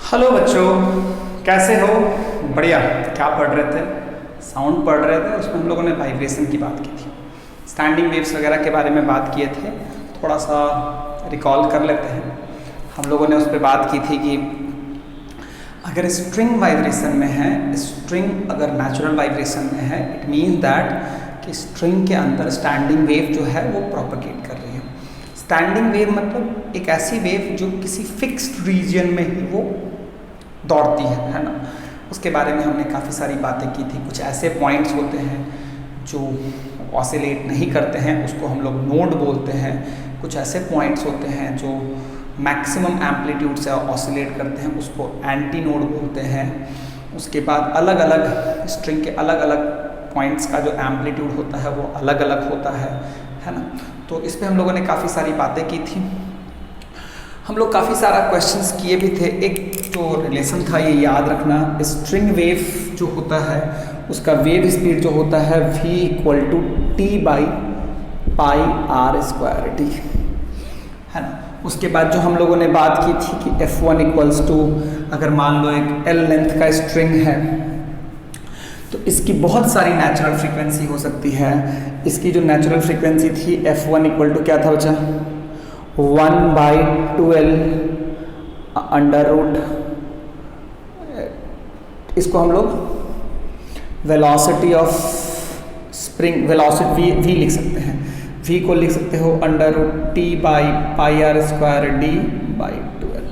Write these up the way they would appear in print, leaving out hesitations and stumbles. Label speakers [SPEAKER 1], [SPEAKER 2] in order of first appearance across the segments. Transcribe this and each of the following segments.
[SPEAKER 1] Hello बच्चों, कैसे हो? बढ़िया। क्या पढ़ रहे थे? साउंड पढ़ रहे थे। उसमें हम लोगों ने वाइब्रेशन की बात की थी, स्टैंडिंग वेव्स वगैरह के बारे में बात किए थे। थोड़ा सा रिकॉल कर लेते हैं। हम लोगों ने उस पर बात की थी कि अगर स्ट्रिंग वाइब्रेशन में है, स्ट्रिंग अगर नेचुरल वाइब्रेशन में है, इट मीन्स दैट कि स्ट्रिंग के अंदर स्टैंडिंग वेव जो है वो प्रोपगेट कर रही है। स्टैंडिंग वेव मतलब एक ऐसी वेव जो किसी फिक्स्ड रीजन में ही वो दौड़ती है ना। उसके बारे में हमने काफ़ी सारी बातें की थी। कुछ ऐसे पॉइंट्स होते हैं जो ऑसिलेट नहीं करते हैं, उसको हम लोग नोड बोलते हैं। कुछ ऐसे पॉइंट्स होते हैं जो मैक्सिमम एम्पलीट्यूड से ऑसिलेट करते हैं, उसको एंटी नोड बोलते हैं। उसके बाद अलग अलग स्ट्रिंग के अलग अलग पॉइंट्स का जो एम्पलीट्यूड होता है वो अलग अलग होता है ना। तो इस पे हम लोगों ने काफ़ी सारी बातें की थी। हम लोग काफ़ी सारा क्वेश्चंस किए भी थे। एक जो रिलेशन था, ये याद रखना, स्ट्रिंग वेव जो होता है उसका वेव स्पीड जो होता है v = T/πr²t है ना। उसके बाद जो हम लोगों ने बात की थी कि F1 = अगर मान लो एक L लेंथ का स्ट्रिंग है तो इसकी बहुत सारी नेचुरल फ्रीक्वेंसी हो सकती है। इसकी जो नेचुरल फ्रीक्वेंसी थी F1 = क्या था बच्चा? 1/12 √ इसको हम लोग velocity of spring velocity v लिख सकते हैं। v को लिख सकते हो √T/πr²d/12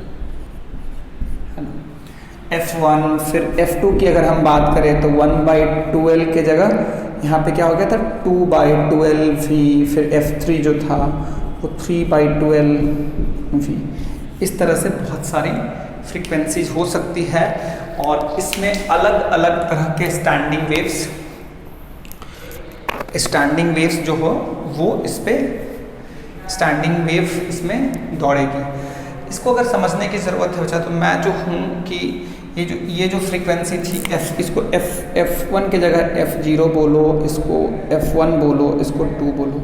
[SPEAKER 1] है ना। F1 फिर F2 की अगर हम बात करें तो 1/12 के जगह यहाँ पे क्या हो गया था 2/12 v। फिर F3 जो था वो 3/12 v। इस तरह से बहुत सारी फ्रीक्वेंसीज हो सकती है और इसमें अलग अलग तरह के स्टैंडिंग वेव्स जो हो वो इस पे स्टैंडिंग वेव इसमें दौड़ेगी। इसको अगर समझने की ज़रूरत है बच्चा, तो मैं जो हूँ कि ये जो फ्रीक्वेंसी थी इसको F1 के जगह F0 बोलो, इसको F1 बोलो, इसको 2 बोलो।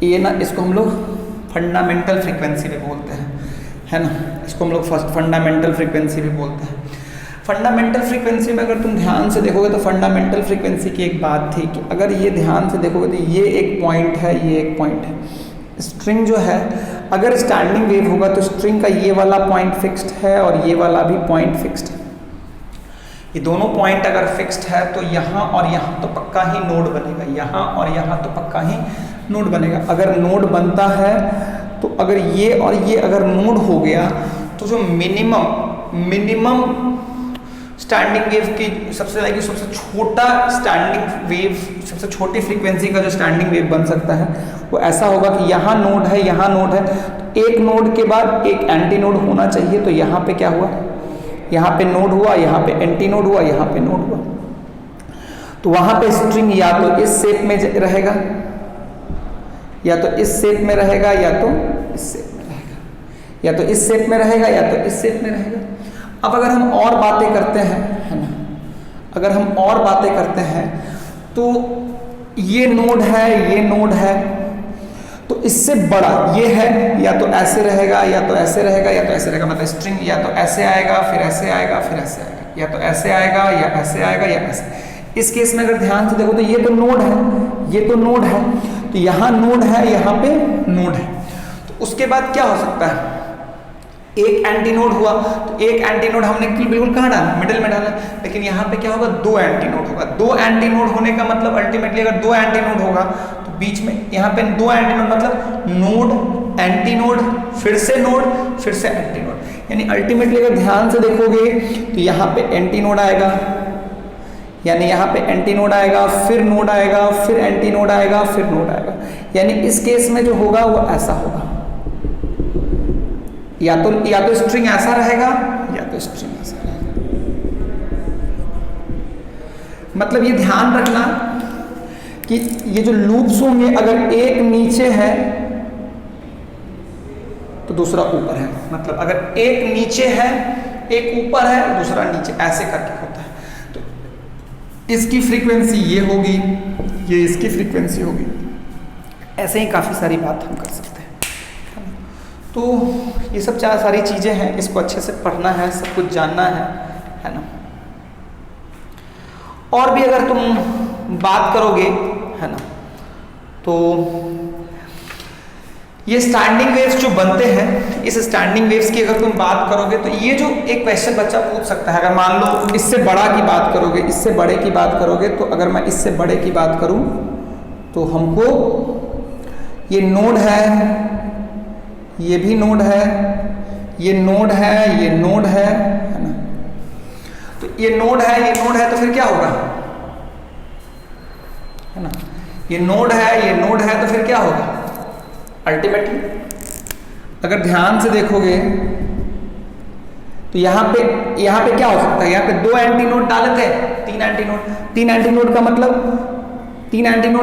[SPEAKER 1] ये ना, इसको हम लोग फंडामेंटल फ्रीक्वेंसी भी बोलते हैं, है ना। इसको हम लोग फंडामेंटल फ्रीक्वेंसी भी बोलते हैं। फंडामेंटल फ्रीक्वेंसी में अगर तुम ध्यान से देखोगे तो फंडामेंटल फ्रीक्वेंसी की एक बात थी कि अगर ये ध्यान से देखोगे तो ये एक पॉइंट है, ये एक पॉइंट है। स्ट्रिंग जो है अगर स्टैंडिंग वेव होगा तो स्ट्रिंग का ये वाला पॉइंट फिक्स्ड है और ये वाला भी पॉइंट फिक्स्ड है। ये दोनों पॉइंट अगर फिक्स्ड है तो यहाँ और यहाँ तो पक्का ही नोड बनेगा, यहाँ और यहाँ तो पक्का ही नोड बनेगा। अगर नोड बनता है तो अगर ये और ये अगर नोड हो गया तो जो मिनिमम स्टैंडिंग वेव की सबसे छोटा स्टैंडिंग वेव, सबसे छोटी फ्रीक्वेंसी का जो स्टैंडिंग वेव बन सकता है वो ऐसा होगा कि यहाँ नोड है, यहाँ नोड है, तो एक नोड के बाद एक एंटी नोड होना चाहिए। तो यहाँ पे क्या हुआ? यहाँ पे नोड हुआ, यहाँ पे एंटी नोड हुआ, यहाँ पे नोड हुआ। तो वहाँ पे स्ट्रिंग या तो इस शेप में रहेगा, या तो इस शेप में रहेगा, या तो इस शेप में रहेगा, या तो इस शेप में रहेगा, या तो इस शेप में रहेगा। अब अगर हम और बातें करते हैं, है ना, अगर हम और बातें करते हैं तो ये नोड है, ये नोड है, तो इससे बड़ा ये है, या तो ऐसे रहेगा, या तो ऐसे रहेगा, या तो ऐसे रहेगा। मतलब स्ट्रिंग या तो ऐसे आएगा, फिर ऐसे आएगा, फिर ऐसे आएगा, या तो ऐसे आएगा, या ऐसे आएगा, या ऐसे। इस केस में अगर ध्यान से देखो तो ये तो नोड है, ये तो नोड है, तो यहाँ नोड है, यहाँ पे नोड है। तो उसके बाद क्या हो सकता है? एक एंटी नोड हुआ, तो एक एंटी नोड हमने बिल्कुल कहाँ डाला? मिडिल में डाला। लेकिन यहाँ पे क्या होगा? 2 एंटी नोड होगा। 2 एंटी नोड होने का मतलब अल्टीमेटली अगर 2 एंटी नोड होगा तो बीच में यहाँ पे 2 एंटी नोड मतलब नोड, एंटी नोड, फिर से नोड, फिर से एंटी नोड। यानी अल्टीमेटली अगर ध्यान से देखोगे तो यहाँ पे एंटी नोड आएगा, यानी यहाँ पे एंटी नोड आएगा, फिर नोड आएगा, फिर एंटी नोड आएगा, फिर नोड आएगा। यानी इस केस में जो होगा वो ऐसा होगा, या तो स्ट्रिंग ऐसा रहेगा, या तो स्ट्रिंग ऐसा रहेगा। मतलब ये ध्यान रखना कि ये जो लूप्स होंगे अगर एक नीचे है तो दूसरा ऊपर है। मतलब अगर एक नीचे है, एक ऊपर है, दूसरा नीचे, ऐसे करके होता है। तो इसकी फ्रीक्वेंसी ये होगी, ये इसकी फ्रीक्वेंसी होगी। ऐसे ही काफ़ी सारी बात हम कर सकते हैं। तो ये सब चार सारी चीज़ें हैं, इसको अच्छे से पढ़ना है, सब कुछ जानना है ना। और भी अगर तुम बात करोगे, है ना, तो ये स्टैंडिंग वेव्स जो बनते हैं, इस स्टैंडिंग वेव्स की अगर तुम बात करोगे तो ये जो एक क्वेश्चन बच्चा पूछ सकता है, अगर मान लो इससे बड़ा की बात करोगे, इससे बड़े की बात करोगे, तो अगर मैं इससे बड़े की बात करूं तो हमको ये नोड है, ये भी नोड है, ये नोड है, ये नोड है ना। तो ये नोड है, ये नोड है, तो फिर क्या होगा, है ना, ये नोड है, ये नोड है, तो फिर क्या होगा अल्टीमेटली। अगर ध्यान से देखोगे तो यहाँ पे क्या हो सकता है, यहाँ पे 2 एंटी नोड डाले थे, 3 एंटी नोड, 3 एंटी नोड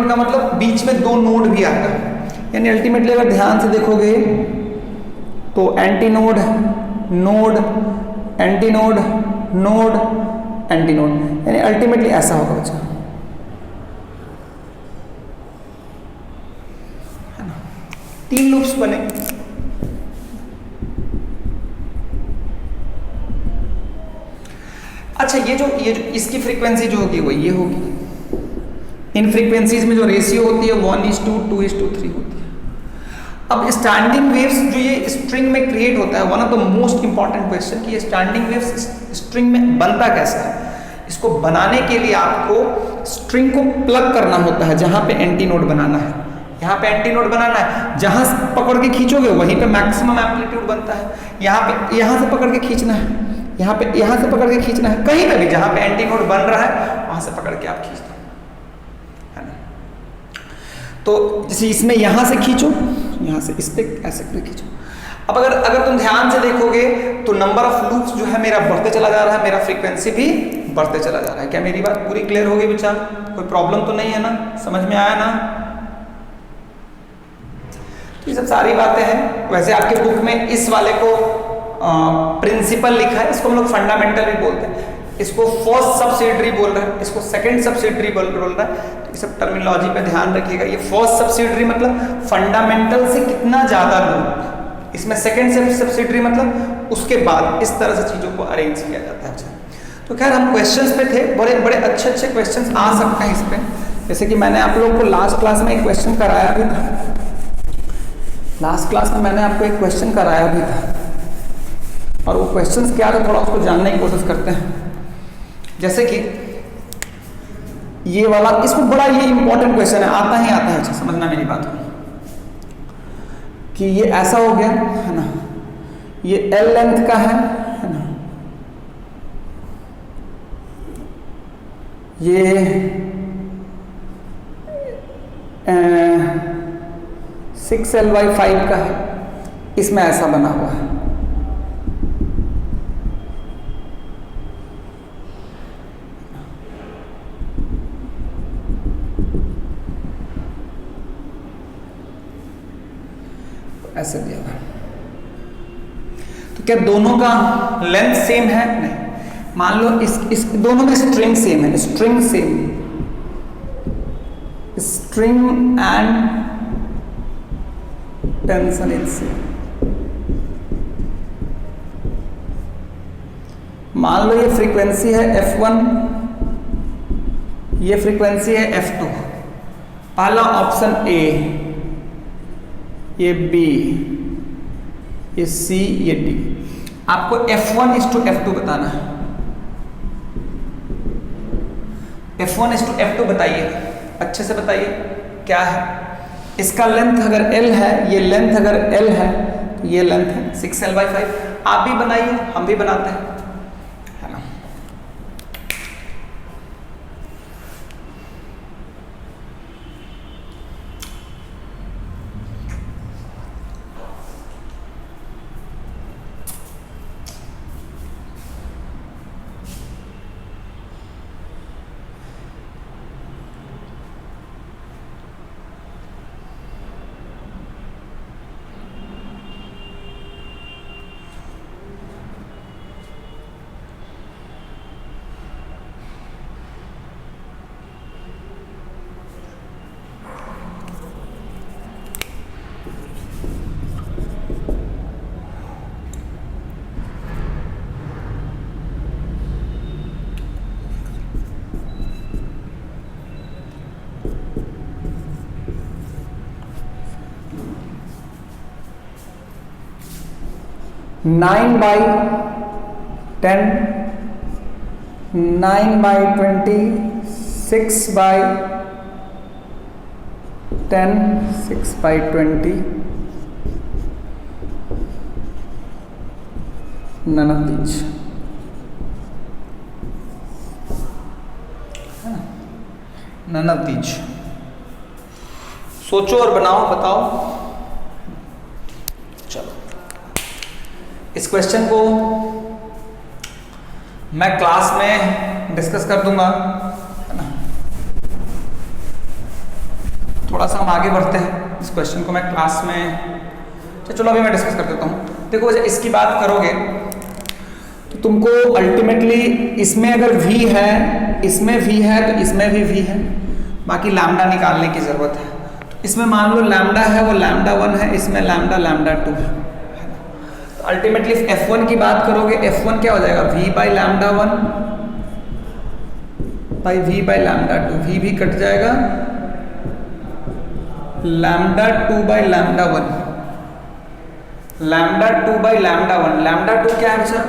[SPEAKER 1] का मतलब बीच में 2 नोड भी आता है, यानी अल्टीमेटली अगर ध्यान से देखोगे तो anti node, node, anti node, node, anti node, यानी अल्टीमेटली ऐसा होगा बच्चा। तीन लूप्स बने। अच्छा, ये जो इसकी फ्रीक्वेंसी जो होगी वो ये होगी। इन फ्रीक्वेंसीज में जो रेशियो होती है 1:2:3 होती है। अब स्टैंडिंग वेव्स जो ये स्ट्रिंग में क्रिएट होता है, one of the most important question कि ये स्टैंडिंग वेव्स स्ट्रिंग में बनता कैसा है। इसको बनाने के लिए आपको स्ट्रिंग को प्लग करना होता है, जहां पे एंटी नोड बनाना है, यहाँ पे एंटी नोड बनाना है, जहां से पकड़ के खींचोगे वहीं पे मैक्सिमम एम्पलीट्यूड बनता है। यहाँ से पकड़ के खींचना है, यहाँ से पकड़ के खींचना है, कहीं पे भी जहां पे एंटी नोड बन रहा है वहां से पकड़ के आप खींच दो, है ना। तो जैसे इसमें यहाँ से खींचो, यहाँ से इस पे ऐसे करके खींचो। अब अगर तुम ध्यान से देखोगे तो नंबर ऑफ लूप्स जो है मेरा बढ़ते चला जा रहा है, मेरा फ्रीक्वेंसी भी बढ़ते चला जा रहा है। क्या मेरी बात पूरी क्लियर हो गई बच्चा? कोई प्रॉब्लम तो नहीं है ना, समझ में आया ना? ये सब सारी बातें हैं। वैसे आपके बुक में इस वाले को प्रिंसिपल लिखा है, इसको हम लोग फंडामेंटल भी बोलते हैं, इसको फर्स्ट सब्सिडरी बोल रहे हैं, इसको सेकंड सब्सिडरी बोल रहा है। तो ये सब टर्मिनोलॉजी पे ध्यान रखिएगा। ये फर्स्ट सब्सिडरी मतलब फंडामेंटल से कितना ज्यादा दूर, इसमें सेकंड सब्सिडरी मतलब उसके बाद, इस तरह से चीजों को अरेंज किया जाता है। अच्छा, तो खैर हम क्वेश्चंस पे थे, बड़े बड़े अच्छे क्वेश्चंस आ सकते हैं इस पे। जैसे कि मैंने आप लोगों को लास्ट क्लास में एक क्वेश्चन कराया भी था, लास्ट क्लास में मैंने आपको एक क्वेश्चन कराया भी था, और वो क्वेश्चंस क्या था थोड़ा उसको जानने की कोशिश करते हैं। जैसे कि ये वाला, इसको बड़ा ये इंपॉर्टेंट क्वेश्चन है, आता ही आता है। अच्छा, समझना मेरी बात कि ये ऐसा हो गया है ना, ये L लेंथ का है ना, ये 6L/5 का है, इसमें ऐसा बना हुआ है। ऐसे दिया हुआ। तो क्या दोनों का लेंथ सेम है? नहीं। मान लो इस दोनों में स्ट्रिंग सेम है, string same, string and tension is same. मान लो ये फ्रीक्वेंसी है F1, ये फ्रीक्वेंसी है F2। पहला ऑप्शन A, ये B, ये C, ये D। आपको F1:F2 बताना है। F1:F2 बताइए, अच्छे से बताइए क्या है। इसका लेंथ अगर L है, ये लेंथ अगर L है तो ये लेंथ है 6L/5। आप भी बनाइए, हम भी बनाते हैं, है ना। 9/10, 9/20, 6/10, 6/20, none of these. None of these. सोचो और बनाओ, बताओ। चलो इस क्वेश्चन को मैं क्लास में डिस्कस कर दूंगा, है ना। थोड़ा सा हम आगे बढ़ते हैं, इस क्वेश्चन को मैं क्लास में, चलो अभी मैं डिस्कस कर देता हूँ। देखो जब इसकी बात करोगे तो तुमको अल्टीमेटली इसमें अगर v है, इसमें v है तो इसमें भी v है, बाकी लैम्डा निकालने की जरूरत है। तो इसमें मान लो लैम्डा है वो लैम्डा 1 है, इसमें लैम्डा 2 है। तो अल्टीमेटली f1 की बात करोगे, f1 क्या हो जाएगा, v/λ1 by v/λ2, v भी कट जाएगा, λ2/λ1, λ2/λ1, λ2 क्या है बच्चा,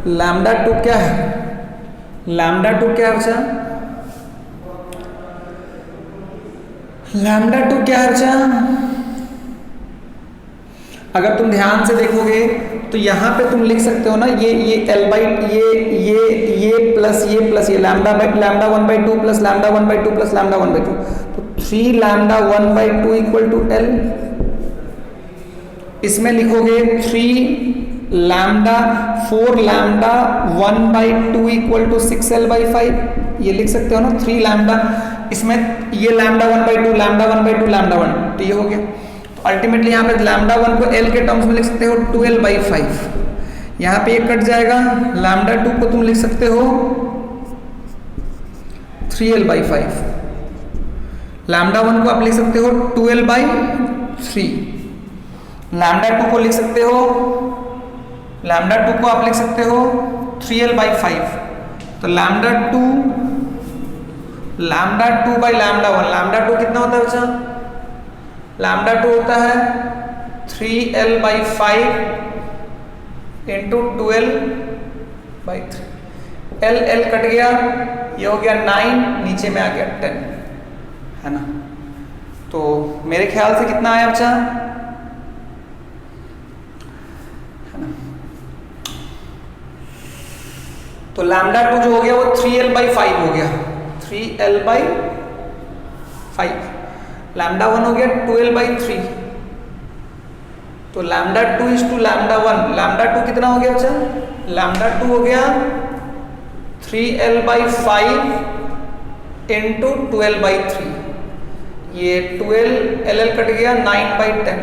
[SPEAKER 1] λ2 क्या है, λ2 क्या है बच्चा, λ2 क्या है बच्चा। अगर तुम ध्यान से देखोगे तो यहाँ पे तुम लिख सकते हो ना, ये प्लस ये λ1/2 प्लस λ1/2 प्लस λ1/2, तो 3λ1/2 इक्वल टू L। इसमें लिखोगे 4λ1/2 इक्वल टू 6L/5, ये लिख सकते हो ना, 3λ, इसमें ये λ1/2 λ1/2 तो ये हो गया। अल्टीमेटली यहाँ पे λ1 को L के टर्म्स में लिख सकते हो 2L/5, यहाँ पे ये कट जाएगा, λ2 को तुम लिख सकते हो 3L/5, λ1 को आप लिख सकते हो 2L/3, λ2 को लिख सकते हो, λ2 को आप लिख सकते हो 3L/5, तो λ2/λ1, λ2 कितना होता है बच्चा, λ2 होता है 3L/5 into 2L/3, L cut गया, ये हो गया 9, नीचे में आ गया 10, है ना। तो मेरे ख्याल से कितना आया बच्चा, है ना। तो λ2 जो हो गया वो 3L/5 हो गया, 3L/5, λ1 हो गया 2L/3, तो λ2 इज टू λ1, λ2 कितना हो गया बच्चा, λ2 हो गया 3L/5 इंटू 2L/3, ये 12 कट गया, 9/10,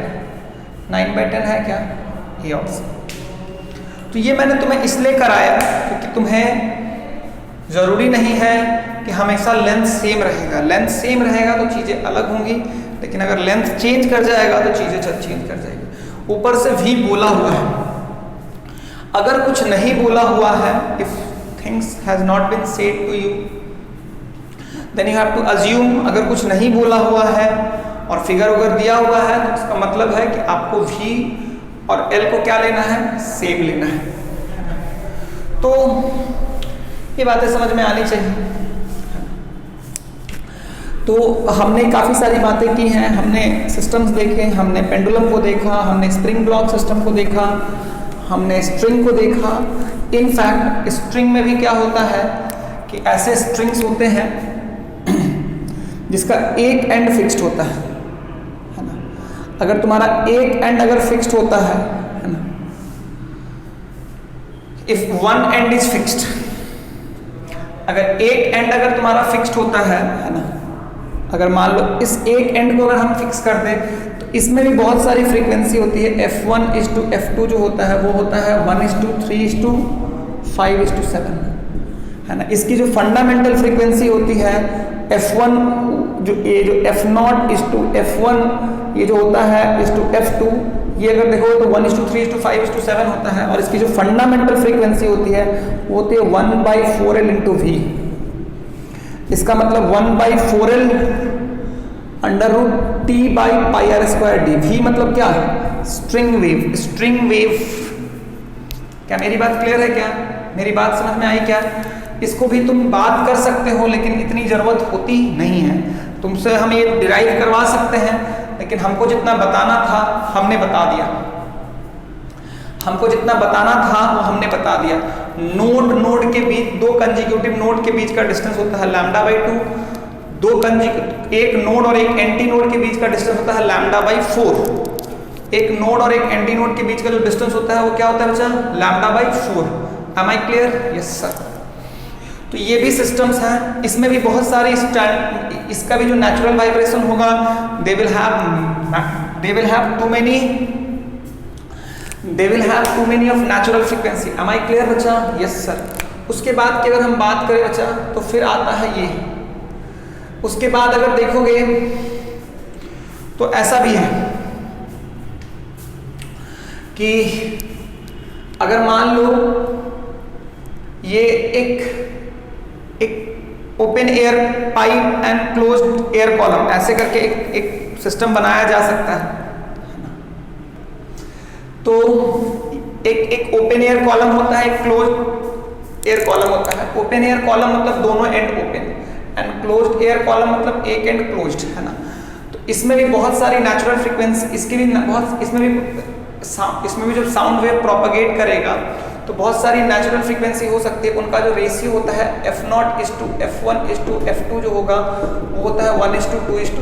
[SPEAKER 1] 9/10 है क्या, ये ऑप्शन। तो ये मैंने तुम्हें इसलिए कराया क्योंकि तुम्हें ज़रूरी नहीं है कि हमेशा लेंथ सेम रहेगा, लेंथ सेम रहेगा तो चीज़ें अलग होंगी, लेकिन अगर लेंथ चेंज कर जाएगा तो चीज़ें चेंज कर जाएगी। ऊपर से भी बोला हुआ है, अगर कुछ नहीं बोला हुआ है, if things has not been said to you then you have to assume, अगर कुछ नहीं बोला हुआ है और फिगर वगर दिया हुआ है तो इसका मतलब है कि आपको v और L को क्या लेना है, सेम लेना है। तो ये बातें समझ में आनी चाहिए। तो हमने काफ़ी सारी बातें की हैं, हमने सिस्टम्स देखे, हमने पेंडुलम को देखा, हमने स्प्रिंग ब्लॉक सिस्टम को देखा, हमने स्ट्रिंग को देखा। इनफैक्ट स्ट्रिंग में भी क्या होता है कि ऐसे स्ट्रिंग्स होते हैं जिसका एक एंड फिक्स्ड होता है ना। अगर तुम्हारा एक एंड अगर फिक्स्ड होता है ना, if one and is fixed, अगर एक एंड अगर तुम्हारा फिक्स्ड होता है ना, अगर मान लो इस एक एंड को अगर हम फिक्स कर दें तो इसमें भी बहुत सारी फ्रीक्वेंसी होती है। F1:F2 जो होता है वो होता है 1:3:5:7, है ना। इसकी जो फंडामेंटल फ्रीक्वेंसी होती है F1, जो F0:F1 ये जो होता है F2, ये अगर देखो तो 1:3:5:7 होता है, और इसकी जो फंडामेंटल फ्रीक्वेंसी होती है वो होती है 1/4L/V। इसका मतलब 1/4L √T/πr²d। V मतलब क्या है, स्ट्रिंग वेव। स्ट्रिंग वेव, क्या मेरी बात क्लियर है? क्या मेरी बात समझ में आई? क्या इसको भी तुम बात कर सकते हो, लेकिन इतनी ज़रूरत होती नहीं है। तुमसे हम ये डिराइव करवा सकते हैं, लेकिन हमको जितना बताना था हमने बता दिया। हमको जितना बताना था वो हमने बता दिया। नोड के बीच, दो कंजिक्यूटिव नोड के बीच का डिस्टेंस होता है λ/2। एक नोड और एक एंटी नोड के बीच का डिस्टेंस होता है λ/4। एक नोड और एक एंटी नोड के बीच का जो डिस्टेंस होता है वो क्या होता है बच्चा? λ/4। Am I clear? Yes sir. तो ये भी सिस्टम्स हैं, इसमें भी बहुत सारी इसका भी जो नेचुरल वाइब्रेशन होगा, they will have too many of natural frequency. Am I clear बच्चा? Yes sir. उसके बाद की अगर हम बात करें बच्चा, तो फिर आता है ये। उसके बाद अगर देखोगे तो ऐसा भी है कि अगर मान लो ये एक open air pipe and closed air column, ऐसे करके एक सिस्टम बनाया जा सकता है। तो एक ओपन एयर कॉलम होता है, एक क्लोज्ड एयर कॉलम होता है। ओपन एयर कॉलम मतलब दोनों and open, and closed air column मतलब एक एंड क्लोज्ड, है ना। तो इसमें भी बहुत सारी नेचुरल फ्रीक्वेंसी, इसमें भी जब साउंड वेव प्रोपगेट करेगा तो बहुत सारी नेचुरल फ्रीक्वेंसी हो सकती है। उनका जो रेशियो होता है F0:F1:F2 जो होगा वो होता है 1:2:3।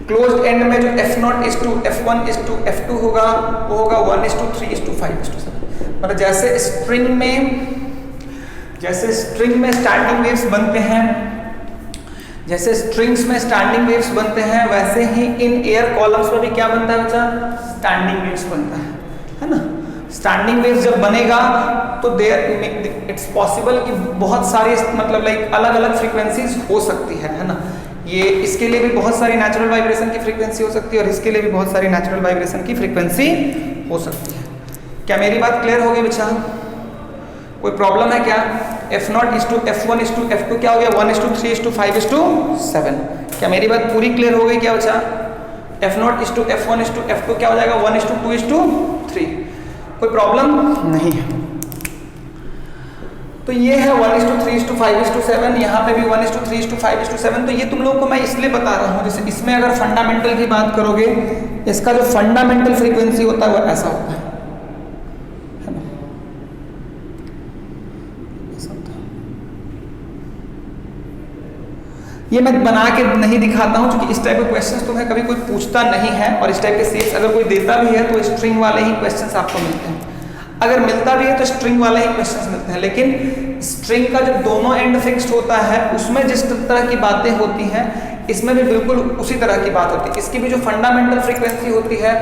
[SPEAKER 1] क्लोज्ड एंड में जो F0:F1:F2 होगा वो होगा 1:3:5:7। मतलब जैसे स्ट्रिंग में स्टैंडिंग वेव्स बनते हैं, जैसे स्ट्रिंग्स में स्टैंडिंग वेव्स बनते हैं, वैसे ही इन एयर कॉलम्स में भी क्या बनता है बच्चा? स्टैंडिंग वेव्स बनता है ना। स्टैंडिंग वेव्स जब बनेगा तो इट्स पॉसिबल कि बहुत सारी मतलब लाइक अलग अलग फ्रीक्वेंसीज हो सकती है ना। ये इसके लिए भी बहुत सारी नेचुरल वाइब्रेशन की फ्रीक्वेंसी हो सकती है और इसके लिए भी बहुत सारी नेचुरल वाइब्रेशन की फ्रीक्वेंसी हो सकती है। क्या मेरी बात क्लियर होगी बच्चा? कोई प्रॉब्लम है क्या? F0:F1:F2 क्या हो गया? 1:3:5:7। क्या मेरी बात पूरी क्लियर हो गई क्या बच्चा? F0:F1:F2 क्या हो जाएगा? 1:2:3। कोई प्रॉब्लम नहीं है। तो ये है 1:3:5:7, यहाँ पे भी 1:3:5:7। तो ये तुम लोगों को मैं इसलिए बता रहा हूँ, जैसे इसमें अगर फंडामेंटल की बात करोगे, इसका जो फंडामेंटल फ्रीक्वेंसी होता है वो ऐसा होता है ना। ये मैं बना के नहीं दिखाता हूँ क्योंकि इस टाइप के क्वेश्चंस तुम्हें कभी कोई पूछता नहीं है, और इस टाइप के सेट्स अगर कोई देता भी है तो स्ट्रिंग वाले ही क्वेश्चंस आपको मिलते हैं। अगर मिलता भी है तो स्ट्रिंग वाले ही क्वेश्चंस मिलते हैं, लेकिन स्ट्रिंग का जब दोनों एंड फिक्स्ड होता है उसमें जिस तरह की बातें होती हैं इसमें भी बिल्कुल उसी तरह की बात होती है। इसकी भी जो फंडामेंटल फ्रीक्वेंसी होती है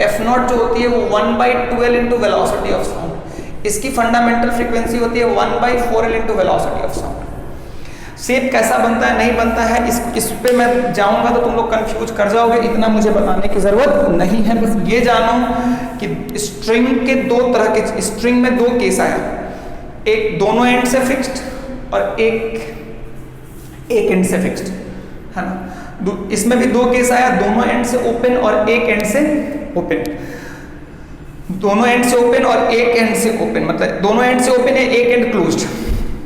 [SPEAKER 1] F0 जो होती है वो 1/12 इंटू वेलोसिटी ऑफ साउंड। इसकी फंडामेंटल फ्रीक्वेंसी होती है 1/4 into velocity of sound. Shape कैसा बनता है नहीं बनता है इस पे मैं जाऊंगा तो तुम लोग कंफ्यूज कर जाओगे, इतना मुझे बताने की जरूरत नहीं है। बस ये जानो कि स्ट्रिंग के दो तरह के, स्ट्रिंग में दो केस आया, एक दोनों एंड से फिक्स्ड और एक एंड से फिक्स्ड, है ना। इसमें भी दो केस आया, दोनों एंड से ओपन और एक एंड से ओपन। दोनों एंड से ओपन और एक एंड से ओपन, मतलब दोनों एंड से ओपन है, एक एंड क्लोज्ड,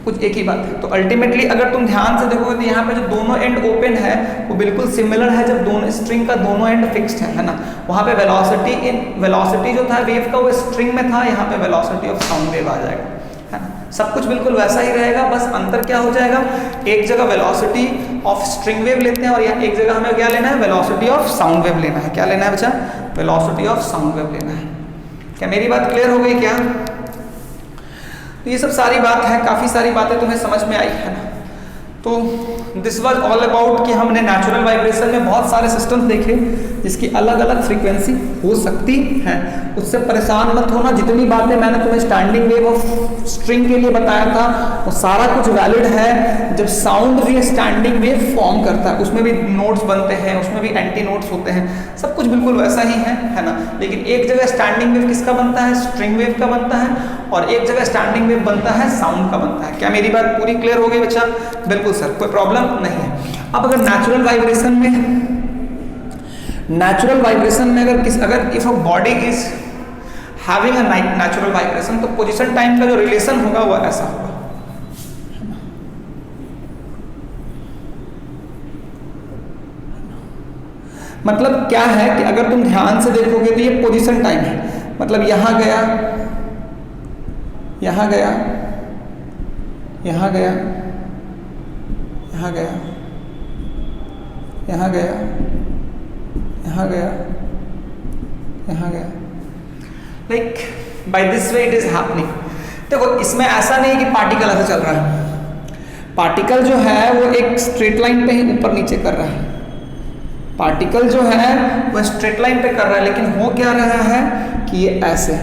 [SPEAKER 1] कुछ एक ही बात है। तो अल्टीमेटली अगर तुम ध्यान से देखोगे तो यहाँ पे जो दोनों एंड ओपन है वो बिल्कुल सिमिलर है जब दोनों स्ट्रिंग का दोनों एंड फिक्स्ड है ना। वहाँ पे वेलोसिटी जो था वेव का वो स्ट्रिंग में था, यहाँ पे वेलोसिटी ऑफ साउंड वेव आ जाएगा, है ना। सब कुछ बिल्कुल वैसा ही रहेगा, बस अंतर क्या हो जाएगा, एक जगह वेलोसिटी ऑफ स्ट्रिंग वेव लेते हैं और यहाँ एक जगह हमें क्या लेना है, वेलोसिटी ऑफ साउंड वेव लेना है। क्या लेना है बच्चा? वेलोसिटी ऑफ साउंड वेव लेना है। क्या मेरी बात क्लियर हो गई क्या? तो ये सब सारी बात है, काफ़ी सारी बातें तुम्हें समझ में आई है ना। तो दिस वाज ऑल अबाउट कि हमने नेचुरल वाइब्रेशन में बहुत सारे सिस्टम्स देखे जिसकी अलग अलग फ्रीक्वेंसी हो सकती है। उससे परेशान मत होना, जितनी बातें मैंने तुम्हें स्टैंडिंग वेव ऑफ स्ट्रिंग के लिए बताया था वो सारा कुछ वैलिड है। जब साउंड भी स्टैंडिंग वेव फॉर्म करता है उसमें भी नोट्स बनते हैं, उसमें भी एंटी नोट्स होते हैं, सब कुछ बिल्कुल वैसा ही है ना। लेकिन एक जगह स्टैंडिंग वेव किसका बनता है, स्ट्रिंग वेव का बनता है, और एक जगह स्टैंडिंग वेव बनता है साउंड का बनता है। क्या मेरी बात पूरी क्लियर हो गई बच्चा? बिल्कुल सर, कोई प्रॉब्लम नहीं है। अब अगर नेचुरल नेचुरल वाइब्रेशन में अगर if a body is having a natural vibration, तो पोजीशन टाइम का जो रिलेशन होगा वो ऐसा होगा। मतलब क्या है कि अगर तुम ध्यान से देखोगे तो ये पोजीशन टाइम है, मतलब यहां गया, यहां गया, यहां गया, यहां गया, यहां गया, यहां गया, यहां गया, like by this way it is happening. देखो इसमें ऐसा नहीं कि पार्टिकल ऐसा चल रहा है, पार्टिकल जो है वो एक स्ट्रेट लाइन पे ही ऊपर नीचे कर रहा है, पार्टिकल जो है वो स्ट्रेट लाइन पे कर रहा है, लेकिन हो क्या रहा है कि ये ऐसे,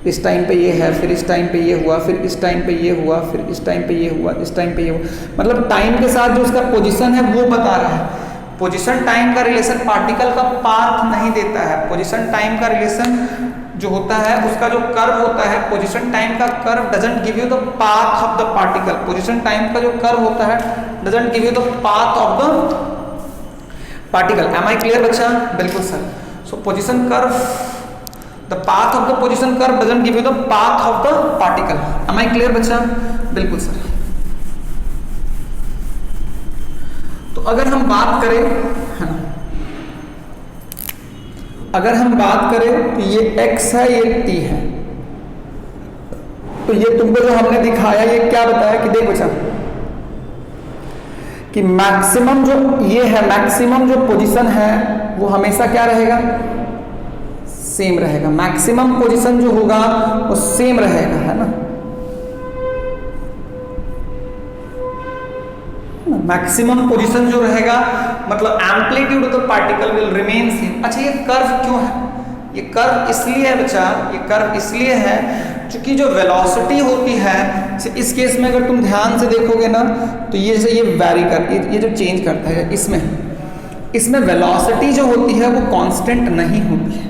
[SPEAKER 1] इस टाइम पे ये है, फिर इस टाइम पे ये हुआ, फिर इस टाइम पे ये हुआ, फिर इस टाइम पे ये हुआ, इस टाइम पे ये हुआ, मतलब टाइम के साथ जो उसका पोजीशन है वो बता रहा है। पोजीशन टाइम का रिलेशन पार्टिकल का पाथ नहीं देता है। पोजीशन टाइम का रिलेशन जो होता है उसका जो कर्व होता है, पोजीशन टाइम का curve doesn't give you the path of the particle. Position time का जो कर्व होता है doesn't give you the path of the particle. Am I clear बच्चा? बिल्कुल sir. So position curve, the path of the position curve doesn't give you the path of the particle. Am I clear बच्चा? बिल्कुल sir. तो अगर हम बात करें, है ना, अगर हम बात करें तो ये x है, ये t है, तो ये तुमको जो हमने दिखाया ये क्या बताया कि देख बच्चा कि मैक्सिमम जो ये है, मैक्सिमम जो पोजीशन है वो हमेशा क्या रहेगा? सेम रहेगा। मैक्सिमम पोजीशन जो होगा वो सेम रहेगा, है ना। मैक्सिमम पोजीशन जो रहेगा मतलब amplitude of the particle will remain same. अच्छा ये कर्व क्यों है? ये कर्व इसलिए है बच्चा, ये कर्व इसलिए है क्योंकि जो वेलोसिटी होती है, इस केस में अगर तुम ध्यान से देखोगे ना तो ये जैसे ये वैरी कर, ये जो चेंज करता है इसमें वेलोसिटी जो होती है वो कांस्टेंट नहीं होती है।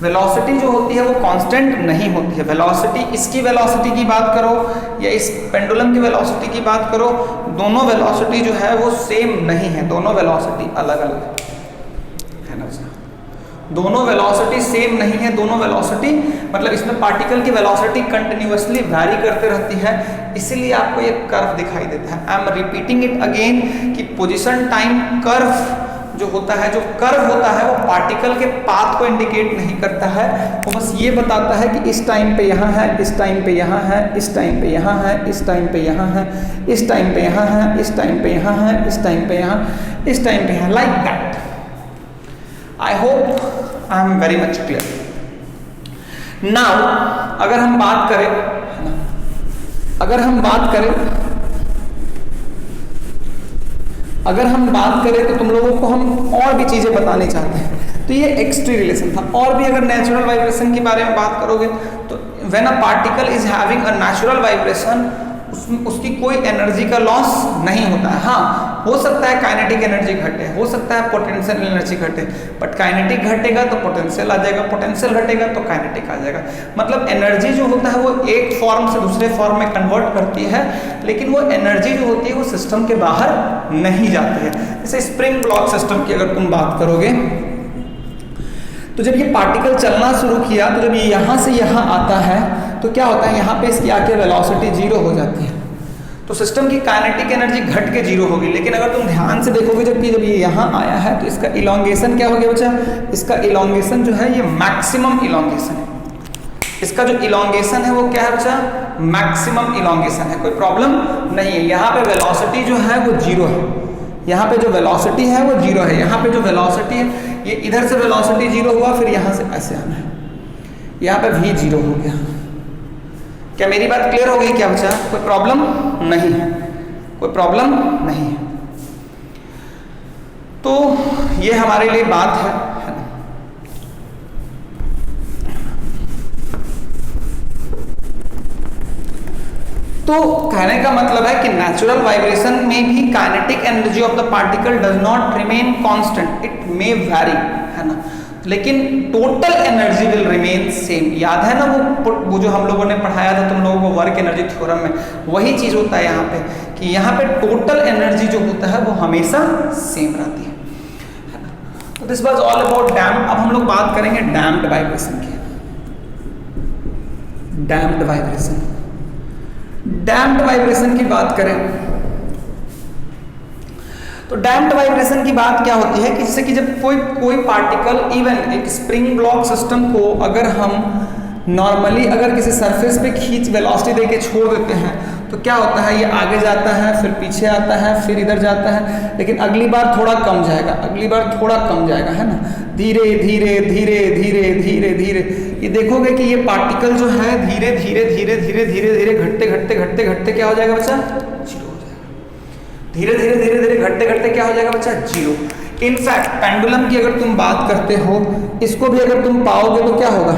[SPEAKER 1] वेलोसिटी जो होती है वो कांस्टेंट नहीं होती है। वेलोसिटी, इसकी वेलोसिटी की बात करो या इस पेंडुलम की वेलोसिटी की बात करो, दोनों वेलोसिटी जो है वो सेम नहीं है, दोनों वेलोसिटी अलग अलग है ना। दोनों वेलोसिटी सेम नहीं है, दोनों वेलोसिटी मतलब इसमें पार्टिकल की वेलोसिटी कंटिन्यूअसली वैरी करते रहती है, इसीलिए आपको ये कर्व दिखाई देता है। I am repeating it again कि पोजीशन टाइम कर्व जो होता है, जो कर्व होता है वो पार्टिकल के पाथ को इंडिकेट नहीं करता है, वो बस ये बताता है कि इस टाइम पे यहाँ है, इस टाइम पे यहाँ है, इस टाइम पे यहाँ है, इस टाइम पे यहाँ है, इस टाइम पे यहाँ है, इस टाइम पे यहाँ है, इस टाइम पे यहाँ, इस टाइम पे यहाँ, like that. I hope I am very much clear. Now अगर हम बात करें, अगर हम बात करें तो तुम लोगों को हम और भी चीजें बताने चाहते हैं। तो ये एक्स-टी रिलेशन था। और भी अगर नेचुरल वाइब्रेशन के बारे में बात करोगे तो when a particle is having a natural vibration, उसकी कोई एनर्जी का लॉस नहीं होता है। हाँ, हो सकता है काइनेटिक एनर्जी घटे, हो सकता है पोटेंशियल एनर्जी घटे, बट काइनेटिक घटेगा तो पोटेंशियल आ जाएगा, पोटेंशियल घटेगा तो काइनेटिक आ जाएगा। मतलब एनर्जी जो होता है वो एक फॉर्म से दूसरे फॉर्म में कन्वर्ट करती है, लेकिन वो एनर्जी जो होती है वो सिस्टम के बाहर नहीं जाती है। जैसे स्प्रिंग ब्लॉक सिस्टम की अगर तुम बात करोगे तो जब ये पार्टिकल चलना शुरू किया तो जब ये यहाँ से यहाँ आता है तो क्या होता है, यहाँ पे इसकी आके वेलोसिटी 0 हो जाती है, तो सिस्टम की काइनेटिक एनर्जी घट के 0 होगी। लेकिन अगर तुम ध्यान से देखोगे जब ये यहाँ आया है तो इसका इलोंगेशन क्या हो गया बच्चा? इसका इलोंगेशन जो है ये मैक्सिमम इलोंगेशन है। इसका जो इलोंगेशन है वो क्या है बच्चा? मैक्सिमम इलोंगेशन है, कोई प्रॉब्लम नहीं है। यहाँ पे वेलोसिटी जो है वो 0 है, यहाँ पे जो वेलोसिटी है वो 0 है, यहाँ पे जो वेलोसिटी है ये इधर से वेलोसिटी 0 हुआ, फिर यहाँ से ऐसे आना है, यहाँ पे भी 0 हो गया। क्या मेरी बात क्लियर हो गई क्या बच्चा? कोई प्रॉब्लम नहीं है, कोई प्रॉब्लम नहीं है। तो ये हमारे लिए बात है ना। तो कहने का मतलब है कि नेचुरल वाइब्रेशन में भी kinetic energy of the particle does not remain constant, it may vary, है ना, लेकिन total energy will remain same. याद है ना वो जो हम लोगों ने पढ़ाया था तुम लोगों को वर्क एनर्जी थ्योरम में, वही चीज होता है यहाँ पे कि यहाँ पे टोटल एनर्जी जो होता है वो हमेशा सेम रहती है ना। तो दिस वाज ऑल अबाउट डैम्प। अब हम लोग बात करेंगे डैम्प्ड वाइब्रेशन की। डैम्प्ड वाइब्रेशन, डैम्प्ड वाइब्रेशन की बात करें तो डैम्प्ड वाइब्रेशन की बात क्या होती है कि जैसे कि जब कोई पार्टिकल, इवन एक स्प्रिंग ब्लॉक सिस्टम को अगर हम नॉर्मली अगर किसी सरफेस पे खींच वेलोसिटी देके छोड़ देते हैं तो क्या होता है, ये आगे जाता है, फिर पीछे आता है, फिर इधर जाता है, लेकिन अगली बार थोड़ा कम जाएगा, अगली बार थोड़ा कम जाएगा, है ना, धीरे धीरे धीरे धीरे धीरे धीरे। ये देखोगे कि ये पार्टिकल जो है धीरे धीरे धीरे धीरे धीरे धीरे घटते घटते घटते घटते क्या हो जाएगा बच्चा, जीरो हो जाएगा। धीरे धीरे धीरे धीरे घटते घटते क्या हो जाएगा बच्चा, जीरो। इनफैक्ट पेंडुलम की अगर तुम बात करते हो, इसको भी अगर तुम पाओगे तो क्या होगा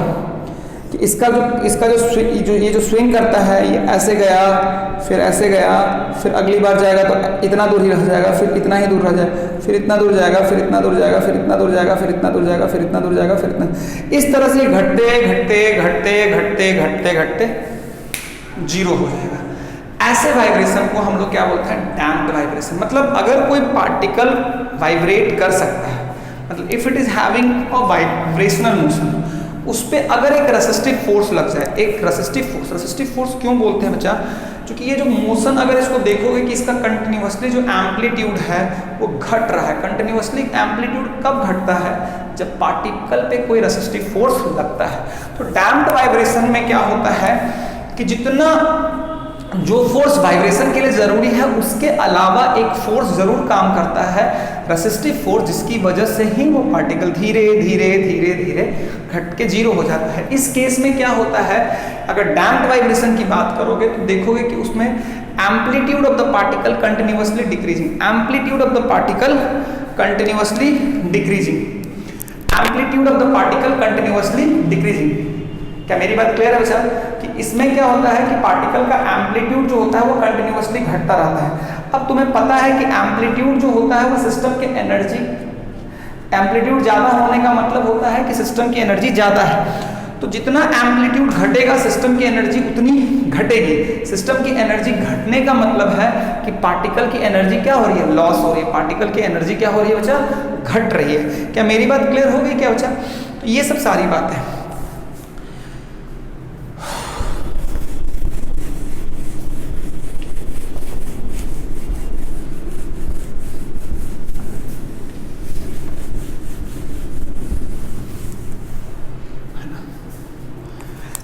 [SPEAKER 1] कि इसका जो ये जो स्विंग करता है, ये ऐसे गया, फिर ऐसे गया, फिर अगली बार जाएगा तो इतना दूर ही रह जाएगा, फिर इतना ही दूर रह जाएगा, फिर इतना दूर जाएगा, फिर इतना दूर जाएगा, फिर इतना दूर जाएगा, फिर इतना दूर जाएगा, फिर इतना दूर जाएगा, फिर इतना, इस तरह से घटते घटते घटते घटते घटते घटते जीरो हो जाएगा। ऐसे वाइब्रेशन को हम लोग क्या बोलते हैं, डैम्प्ड वाइब्रेशन। मतलब अगर कोई पार्टिकल वाइब्रेट कर सकता है, मतलब if it is having a vibrational motion, उस पर अगर एक रेसिस्टिव फोर्स लग जाए, एक रेसिस्टिव फोर्स क्यों बोलते हैं बच्चा, क्योंकि ये जो मोशन अगर इसको देखोगे कि इसका कंटिन्यूअसली जो एम्पलीट्यूड है वो घट रहा है। कंटिन्यूअसली एम्पलीट्यूड कब घटता है, जब पार्टिकल पे कोई रेसिस्टिव फोर्स लगता है। तो डैम्प्ड वाइब्रेशन में क्या होता है कि जितना जो फोर्स वाइब्रेशन के लिए जरूरी है उसके अलावा एक फोर्स जरूर काम करता है, रेसिस्टिव फोर्स, जिसकी वजह से ही वो पार्टिकल धीरे धीरे धीरे धीरे घट के जीरो हो जाता है। इस केस में क्या होता है, अगर डैम्प्ड वाइब्रेशन की बात करोगे तो देखोगे कि उसमें amplitude of the particle continuously decreasing, amplitude of the particle continuously decreasing, amplitude of the particle continuously decreasing. क्या मेरी बात क्लियर है बच्चा, कि इसमें क्या होता है कि पार्टिकल का एम्पलीट्यूड जो होता है वो कंटिन्यूअसली घटता रहता है। अब तुम्हें पता है कि एम्पलीट्यूड जो होता है वो सिस्टम के एनर्जी, एम्पलीट्यूड ज़्यादा होने का मतलब होता है कि सिस्टम की एनर्जी ज़्यादा है। तो जितना एम्पलीट्यूड घटेगा सिस्टम की एनर्जी उतनी घटेगी। सिस्टम की एनर्जी घटने का मतलब है कि पार्टिकल की एनर्जी क्या हो रही है, लॉस हो रही है। पार्टिकल की एनर्जी क्या हो रही है बच्चा, घट रही है। क्या मेरी बात क्लियर हो गई क्या बच्चा? तो ये सब सारी बातें हैं।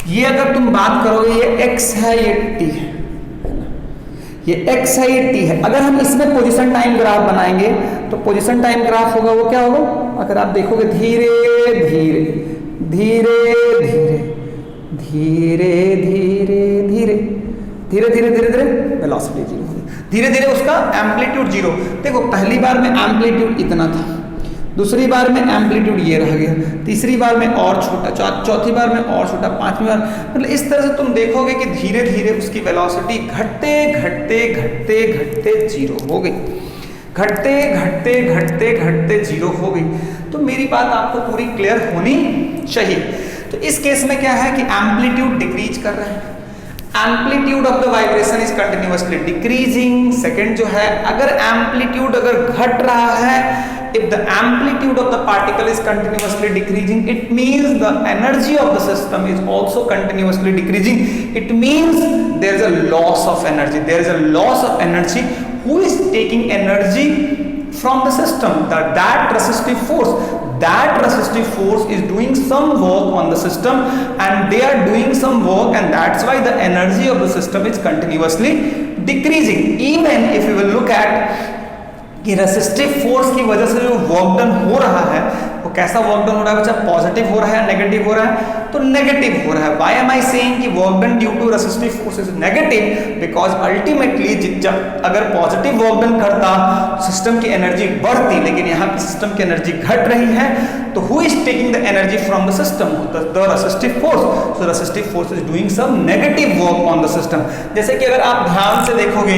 [SPEAKER 1] ये अगर तुम बात करोगे, ये x है, ये t है, ये x है, ये t है। अगर हम इसमें पोजीशन टाइम ग्राफ बनाएंगे तो पोजीशन टाइम ग्राफ होगा वो क्या होगा, अगर आप देखोगे धीरे धीरे धीरे धीरे धीरे धीरे धीरे धीरे धीरे धीरे धीरे वेलोसिटी जीरो, धीरे धीरे उसका एम्पलीट्यूड जीरो। देखो पहली बार में एम्पलीट्यूड इतना था, दूसरी बार में एम्पलीट्यूड ये रह गया, तीसरी बार में और छोटा, चौथी बार में और छोटा, पांचवी बार, मतलब इस तरह से तुम देखोगे कि धीरे धीरे उसकी वेलोसिटी घटते घटते घटते घटते जीरो हो गई, घटते घटते घटते घटते जीरो हो गई। तो मेरी बात आपको पूरी क्लियर होनी चाहिए। तो इस केस में क्या है कि एम्पलीट्यूड डिक्रीज कर रहा है, amplitude of the vibration is continuously decreasing. Second जो है, अगर एम्पलीट्यूड अगर घट रहा है, if the amplitude of the particle is continuously decreasing, it means the energy of the system is also continuously decreasing. It means there is a loss of energy, there is a loss of energy. Who is taking energy from the system? That resistive force is doing some work on the system, and they are doing some work, and that's why the energy of the system is continuously decreasing. Even if we will look at कि resistive force की वजह से जो work done हो रहा है वो कैसा वर्क डन हो रहा है बच्चा, पॉजिटिव हो रहा है, नेगेटिव हो रहा है? तो नेगेटिव हो रहा है। व्हाई एम आई सेइंग कि work done due to resistive force is negative? Because ultimately जब अगर पॉजिटिव वर्क डन करता सिस्टम की एनर्जी बढ़ती, लेकिन यहाँ पे सिस्टम की एनर्जी घट रही है, तो who is taking the energy from the system? The resistive force. So resistive force is doing some negative work on the system. जैसे कि अगर आप ध्यान से देखोगे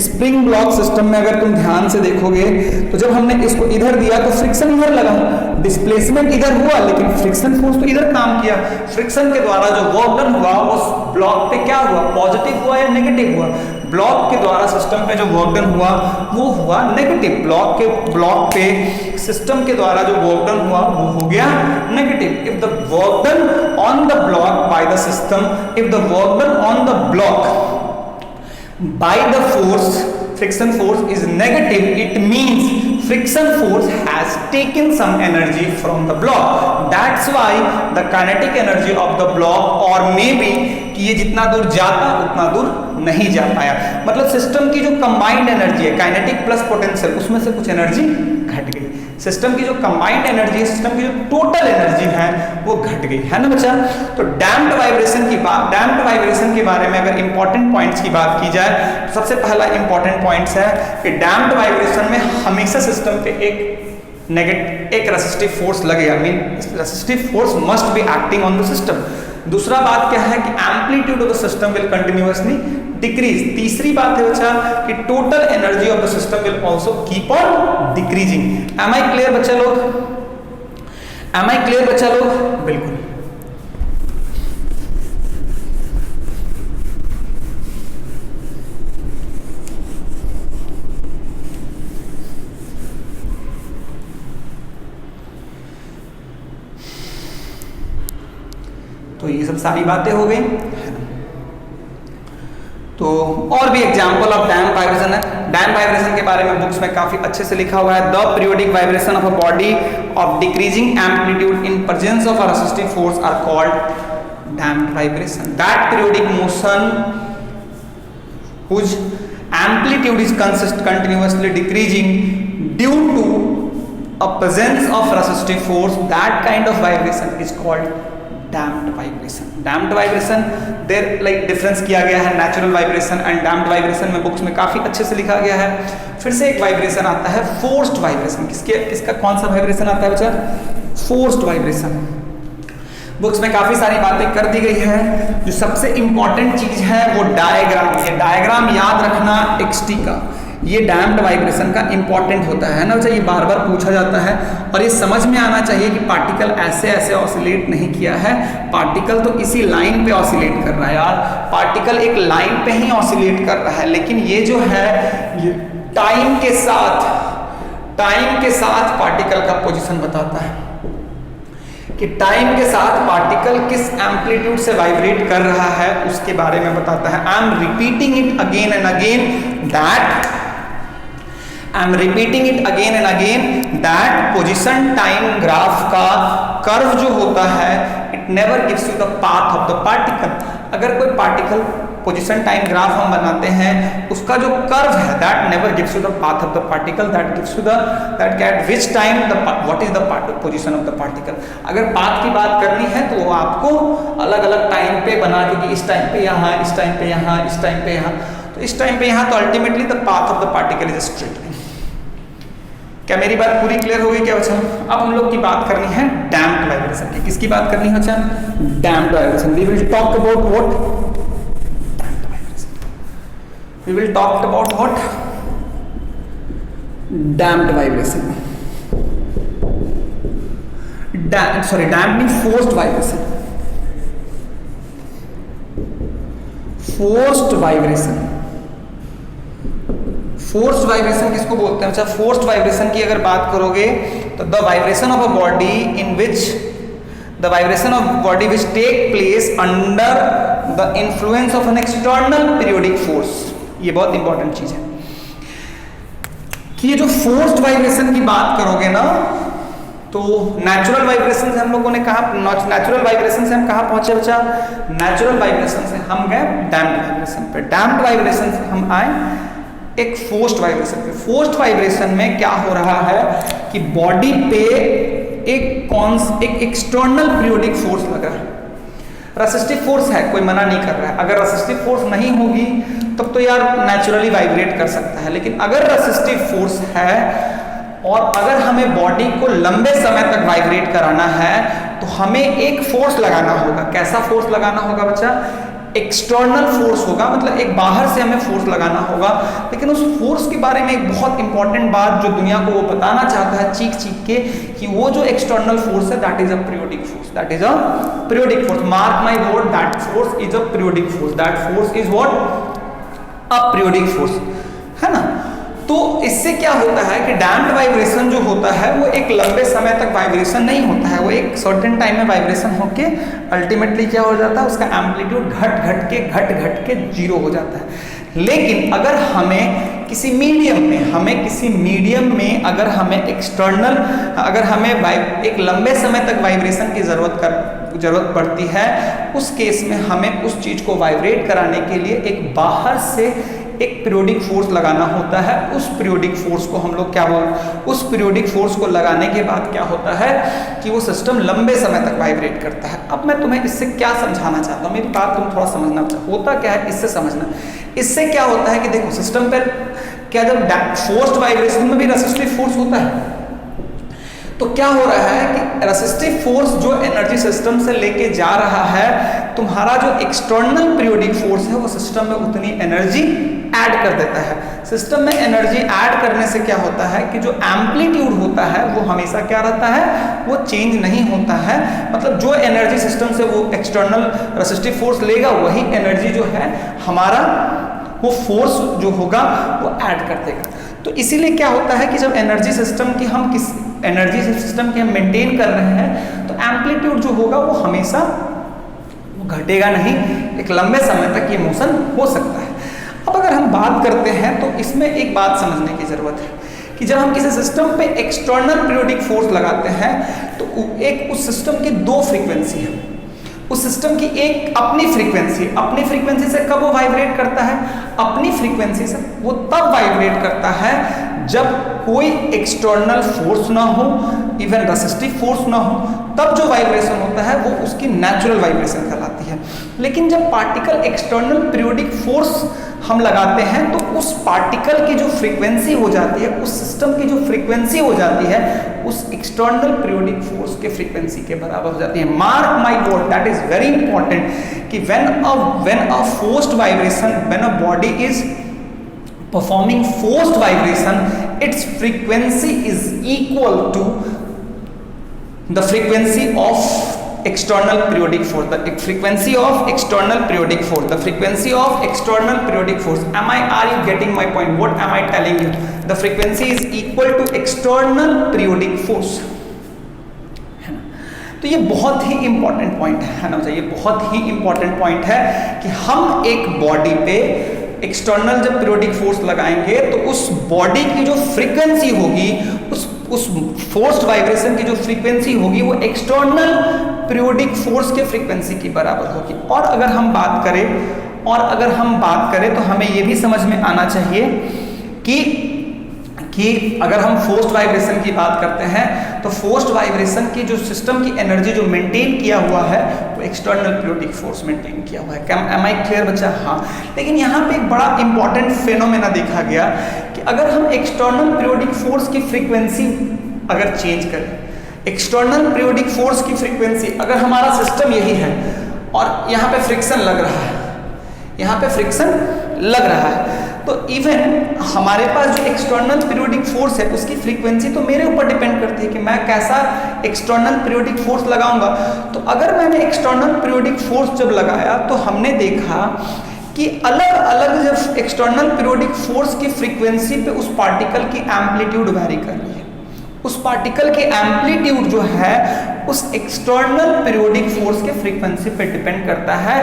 [SPEAKER 1] स्प्रिंग ब्लॉक सिस्टम में, अगर तुम ध्यान से देखोगे तो जब हमने इसको इधर दिया तो फ्रिक्शन इधर लगा, डिस्प्लेसमेंट इधर हुआ, लेकिन फ्रिक्शन फोर्स तो इधर काम किया। फ्रिक्शन के द्वारा जो वर्क डन हुआ उस ब्लॉक पे क्या हुआ? पॉजिटिव हुआ या नेगेटिव हुआ? ब्लॉक के द्वारा सिस्टम पे जो वर्क डन हुआ वो हुआ नेगेटिव। ब्लॉक पे सिस्टम के द्वारा जो वर्क डन हुआ वो हो गया negative. If the work done on the block by the system, if the work done on the block by the force, friction force is negative, it means friction force has taken some energy from the block. That's why the kinetic energy of the block, or maybe कि ये जितना दूर जाता उतना दूर नहीं जा पाया। मतलब सिस्टम की जो कंबाइंड एनर्जी है काइनेटिक प्लस पोटेंशियल, उसमें से कुछ एनर्जी घट गई। सिस्टम की जो कंबाइंड एनर्जी है, सिस्टम की जो टोटल एनर्जी है वो घट गई, है ना बच्चा। तो डैम्प्ड वाइब्रेशन के बारे में अगर इंपॉर्टेंट पॉइंट्स की बात की जाए तो सबसे पहला इंपॉर्टेंट पॉइंट्स है कि डैम्प्ड वाइब्रेशन में हमेशा सिस्टम पे एक रेसिस्टिव फोर्स लगेगा। Mean resistive force must be acting on the system. दूसरा बात क्या है कि amplitude of the system will continuously decrease. तीसरी बात है बच्चा कि total energy of the system will also keep on decreasing. Am I clear बच्चा लोग? एम आई क्लियर बच्चा लोग? बिल्कुल। तो ये सब सारी बातें हो गई। तो और भी एग्जांपल ऑफ डैम्प वाइब्रेशन है। डैम्प वाइब्रेशन के बारे में बुक्स में काफी अच्छे से लिखा हुआ है। The periodic vibration of a body of decreasing amplitude in presence of a resistive force are called damped vibration. That periodic motion whose amplitude is continuously decreasing due to a presence of resistive force, that kind of vibration is called damped vibration. Damped vibration there like difference किया गया है natural vibration and damped vibration में books में काफी अच्छे से लिखा गया है। फिर से एक वाइब्रेशन आता है forced vibration। किसका कौन सा वाइब्रेशन आता है बच्चा? forced vibration। बुक्स में काफी सारी बातें कर दी गई है। जो सबसे इंपॉर्टेंट चीज है वो डायग्राम। ये डायग्राम याद रखना एक्सटी का, ये डैम्प्ड वाइब्रेशन का इंपॉर्टेंट होता है ना बच्चा। ये बार बार पूछा जाता है और ये समझ में आना चाहिए कि पार्टिकल ऐसे ऐसे ऑसिलेट नहीं किया है। पार्टिकल तो इसी लाइन पे ऑसिलेट कर रहा है यार, पार्टिकल एक लाइन पे ही ऑसिलेट कर रहा है। लेकिन ये जो है ये टाइम के साथ पार्टिकल का पोजीशन बताता है कि टाइम के साथ पार्टिकल किस एम्पलीट्यूड से वाइब्रेट कर रहा है उसके बारे में बताता है। I am repeating it again and again that position time graph का कर्व जो होता है it never gives you the path of the particle. अगर कोई पार्टिकल पोजीशन टाइम ग्राफ हम बनाते हैं उसका जो कर्व है that never gives you the path of the particle, that gives you that at which time what is the position of the particle. अगर path की बात करनी है तो वो आपको अलग अलग टाइम पे बना के कि इस टाइम पे यहाँ, इस टाइम पे यहाँ, इस टाइम पे यहाँ, तो इस टाइम पे यहाँ, तो ultimately the path of the particle is straight line. क्या मेरी बात पूरी क्लियर हो गई क्या बच्चा? अब हम लोग की बात करनी है डैम्प्ड वाइब्रेशन की। किसकी बात करनी है बच्चा? Damped vibration. We will talk about what? We will talk about what? Damped vibration. Damped means forced vibration. Forced vibration किसको बोलते हैं? अच्छा, forced vibration की अगर बात करोगे तो the vibration of a body which take place under the influence of an external periodic force। ये बहुत इंपॉर्टेंट चीज है कि ये जो फोर्स्ड वाइब्रेशन की बात करोगे ना तो नेचुरल वाइब्रेशन से हम लोगों ने कहा, नेचुरल वाइब्रेशन से हम कहा पहुंचे बच्चा? नेचुरल वाइब्रेशन से हम गए डैम्प्ड वाइब्रेशन पे। डैम्प्ड वाइब्रेशन से हम आए एक फोर्स्ड वाइब्रेशन पे। फोर्स्ड वाइब्रेशन में क्या हो रहा है कि बॉडी पे एक एक्सटर्नल पीरियोडिक फोर्स लग रहा है। रेसिस्टिव फोर्स है, कोई मना नहीं कर रहा है। अगर रेसिस्टिव फोर्स नहीं होगी तब तो यार नेचुरली वाइब्रेट कर सकता है, लेकिन अगर रेसिस्टिव फोर्स है और अगर हमें बॉडी को लंबे समय तक वाइब्रेट कराना है तो हमें एक फोर्स लगाना होगा। कैसा फोर्स लगाना होगा बच्चा? एक्सटर्नल फोर्स होगा, मतलब एक बाहर से हमें फोर्स लगाना होगा। लेकिन उस फोर्स के बारे में एक बहुत इंपॉर्टेंट बात जो दुनिया को वो बताना चाहता है चीख चीख के, कि वो जो एक्सटर्नल फोर्स है that is a periodic force, that is a periodic force. Mark my word, that force is a periodic force, that force is what? A periodic force, है ना। तो इससे क्या होता है कि डैम्प्ड वाइब्रेशन जो होता है वो एक लंबे समय तक वाइब्रेशन नहीं होता है, वो एक सर्टेन टाइम में वाइब्रेशन होके अल्टीमेटली क्या हो जाता है, उसका एम्पलीट्यूड घट के जीरो हो जाता है। लेकिन अगर हमें किसी मीडियम में अगर हमें एक्सटर्नल, अगर हमें एक लंबे समय तक वाइब्रेशन की जरूरत पड़ती है, उस केस में हमें उस चीज को वाइब्रेट कराने के लिए एक बाहर से एक पीरियोडिक फोर्स लगाना होता है। उस पीरियोडिक फोर्स को हम लोग क्या उस पीरियोडिक फोर्स को लगाने के बाद क्या होता है कि वो सिस्टम लंबे समय तक वाइब्रेट करता है। अब मैं तुम्हें इससे क्या समझाना चाहता हूँ, मेरी बात तुम थोड़ा समझना होता क्या है इससे समझना। इससे क्या होता है कि देखो सिस्टम पर क्या जब फोर्स्ड वाइब्रेशन में भी रेसिस्टिव फोर्स होता है, तो क्या हो रहा है कि रेसिस्टिव फोर्स जो एनर्जी सिस्टम से लेके जा रहा है, तुम्हारा जो एक्सटर्नल पीरियोडिक फोर्स है वो सिस्टम में उतनी एनर्जी ऐड कर देता है। सिस्टम में एनर्जी ऐड करने से क्या होता है कि जो एम्पलीट्यूड होता है वो हमेशा क्या रहता है, वो चेंज नहीं होता है। मतलब जो एनर्जी सिस्टम से वो एक्सटर्नल रेसिस्टिव फोर्स लेगा वही एनर्जी जो है हमारा वो फोर्स जो होगा वो ऐड कर देगा। तो इसीलिए क्या होता है कि जब एनर्जी सिस्टम की हम मेंटेन कर रहे हैं तो एम्पलीट्यूड जो होगा वो हमेशा वो घटेगा नहीं, एक लंबे समय तक ये मोशन हो सकता है। अब अगर हम बात करते हैं तो इसमें एक बात समझने की जरूरत है कि जब हम किसी सिस्टम पे एक्सटर्नल पीरियोडिक फोर्स लगाते हैं तो एक उस सिस्टम की दो फ्रीक्वेंसी है। उस सिस्टम की एक अपनी फ्रीक्वेंसी से कब वो वाइब्रेट करता है, अपनी फ्रीक्वेंसी से वो तब वाइब्रेट करता है जब कोई एक्सटर्नल फोर्स ना हो, इवन रेसिस्टिव फोर्स ना हो, तब जो वाइब्रेशन होता है वो उसकी नेचुरल वाइब्रेशन कहलाती है। लेकिन जब पार्टिकल एक्सटर्नल पीरियोडिक फोर्स हम लगाते हैं तो उस पार्टिकल की जो फ्रीक्वेंसी हो जाती है, उस सिस्टम की जो फ्रीक्वेंसी हो जाती है, उस एक्सटर्नल पीरियोडिक फोर्स के फ्रीक्वेंसी के बराबर हो जाती है। Mark my word, that is very important कि when a forced vibration, when a body is performing forced vibration, its frequency is equal to the frequency of external periodic force, the frequency of external periodic force, the frequency of external periodic force. Are you getting my point? What am I telling you? The frequency is equal to external periodic force. तो ये बहुत ही important point है ना, ये बहुत ही important point है कि हम एक बॉडी पे एक्सटर्नल जब पीरियोडिक फोर्स लगाएंगे तो उस बॉडी की जो फ्रीक्वेंसी होगी, उस फोर्स्ड वाइब्रेशन की जो फ्रीक्वेंसी होगी वो एक्सटर्नल पीरियोडिक फोर्स के फ्रीक्वेंसी की बराबर होगी। और अगर हम बात करें तो हमें ये भी समझ में आना चाहिए कि अगर हम फोर्स्ड वाइब्रेशन की बात करते हैं तो फोर्स्ड वाइब्रेशन की जो सिस्टम की एनर्जी जो मेंटेन किया हुआ है वो एक्सटर्नल पीरियोडिक फोर्स मेंटेन किया हुआ है। एम आई क्लियर बच्चा? हाँ। लेकिन यहाँ पे एक बड़ा इंपॉर्टेंट फेनोमेना देखा गया कि अगर हम एक्सटर्नल पीरियोडिक फोर्स की फ्रीक्वेंसी अगर चेंज करें, एक्सटर्नल पीरियोडिक फोर्स की फ्रीक्वेंसी, अगर हमारा सिस्टम यही है और यहाँ पे फ्रिक्शन लग रहा है, तो इवन हमारे पास जो एक्सटर्नल पीरियोडिक फोर्स है उसकी फ्रीक्वेंसी तो मेरे ऊपर डिपेंड करती है कि मैं कैसा एक्सटर्नल पीरियोडिक फोर्स लगाऊंगा। तो अगर मैंने एक्सटर्नल पीरियोडिक फोर्स जब लगाया तो हमने देखा कि अलग अलग जब एक्सटर्नल पीरियोडिक फोर्स की फ्रीक्वेंसी पे उस पार्टिकल की एम्पलीट्यूड वैरी कर रही है। उस पार्टिकल की एम्पलीट्यूड जो है उस एक्सटर्नल पीरियोडिक फोर्स के फ्रीक्वेंसी पे डिपेंड करता है।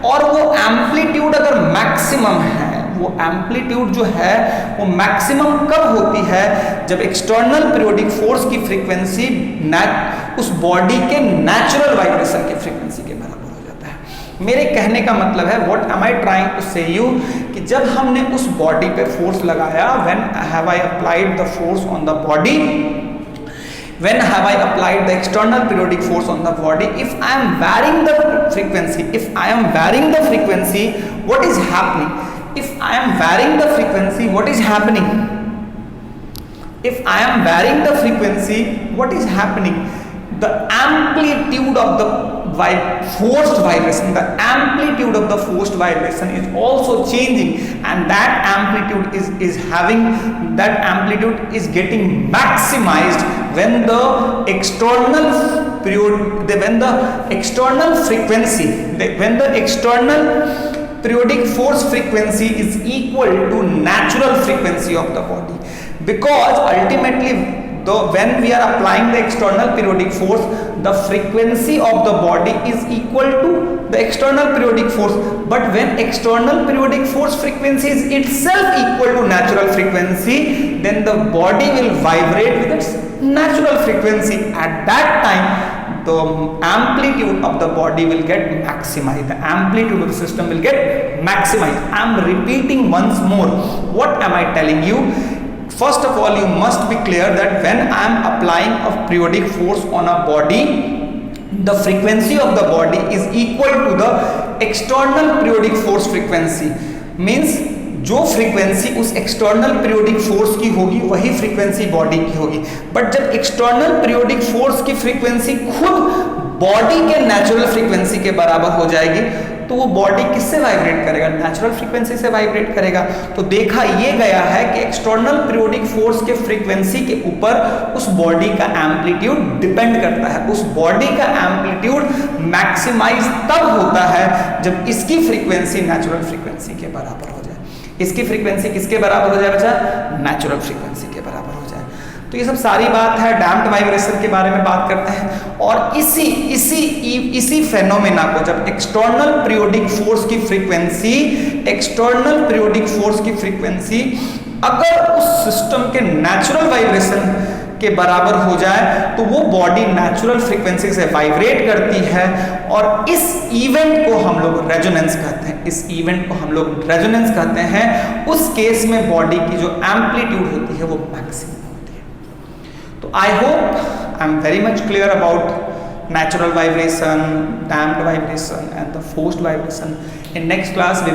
[SPEAKER 1] और वो एम्पलीट्यूड अगर मैक्सिमम है, वो एम्पलीट्यूड जो है वो मैक्सिमम कब होती है, जब एक्सटर्नल पीरियोडिक फोर्स की फ्रीक्वेंसी उस बॉडी के नेचुरल वाइब्रेशन के फ्रीक्वेंसी के बराबर हो जाता है। मेरे कहने का मतलब है, what am I trying to say you, कि जब हमने उस बॉडी पे फोर्स लगाया, when have I applied the force on the body, when have I applied the external periodic force on the body, if I am varying the frequency, what is happening? If I am varying the frequency, what is happening? if I am varying the frequency, what is happening? The amplitude of the forced vibration, the amplitude of the forced vibration is also changing, and that amplitude is getting maximized when the external periodic force frequency is equal to natural frequency of the body. Because ultimately when we are applying the external periodic force, the frequency of the body is equal to the external periodic force. But when external periodic force frequency is itself equal to natural frequency, then the body will vibrate with its natural frequency. At that time, the amplitude of the body will get maximized, the amplitude of the system will get maximized. I am repeating once more, what am I telling you? First of all, you must be clear that when I am applying a periodic force on a body, the frequency of the body is equal to the external periodic force frequency. Means जो frequency उस external periodic force की होगी वही frequency body की होगी. But जब external periodic force की frequency खुद बॉडी के नेचुरल फ्रीक्वेंसी के बराबर हो जाएगी, तो वो बॉडी किससे वाइब्रेट करेगा? नेचुरल फ्रीक्वेंसी से वाइब्रेट करेगा. तो देखा ये गया है कि एक्सटर्नल पीरियोडिक फोर्स के फ्रीक्वेंसी के ऊपर उस बॉडी का एम्पलीट्यूड डिपेंड करता है. उस बॉडी का एम्पलीट्यूड मैक्सिमाइज तब होता है जब इसकी फ्रीक्वेंसी नेचुरल फ्रीक्वेंसी के बराबर हो जाए. इसकी फ्रीक्वेंसी किसके बराबर हो जाए बच्चा? नेचुरल फ्रीक्वेंसी के बराबर हो जाए. तो ये सब सारी बात है, डैम्प्ड वाइब्रेशन के बारे में बात करते हैं. और इसी फेनोमेना को जब एक्सटर्नल पीरियोडिक फोर्स की फ्रीक्वेंसी अगर उस सिस्टम के नेचुरल वाइब्रेशन के बराबर हो जाए तो वो बॉडी नेचुरल फ्रीक्वेंसी से वाइब्रेट करती है. और इस इवेंट को हम लोग रेजोनेंस कहते हैं. उस केस में बॉडी की जो एम्पलीट्यूड होती है वो मैक्सिमम होती है. तो I hope I am very much clear about natural vibration, damped vibration and the forced vibration. In next class we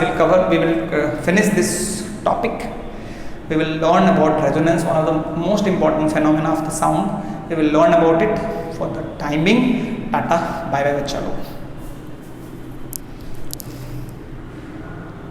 [SPEAKER 1] will finish this topic. We will learn about resonance, one of the most important phenomena of the sound. We will learn about it. For the timing, tata, bye bye, chalo.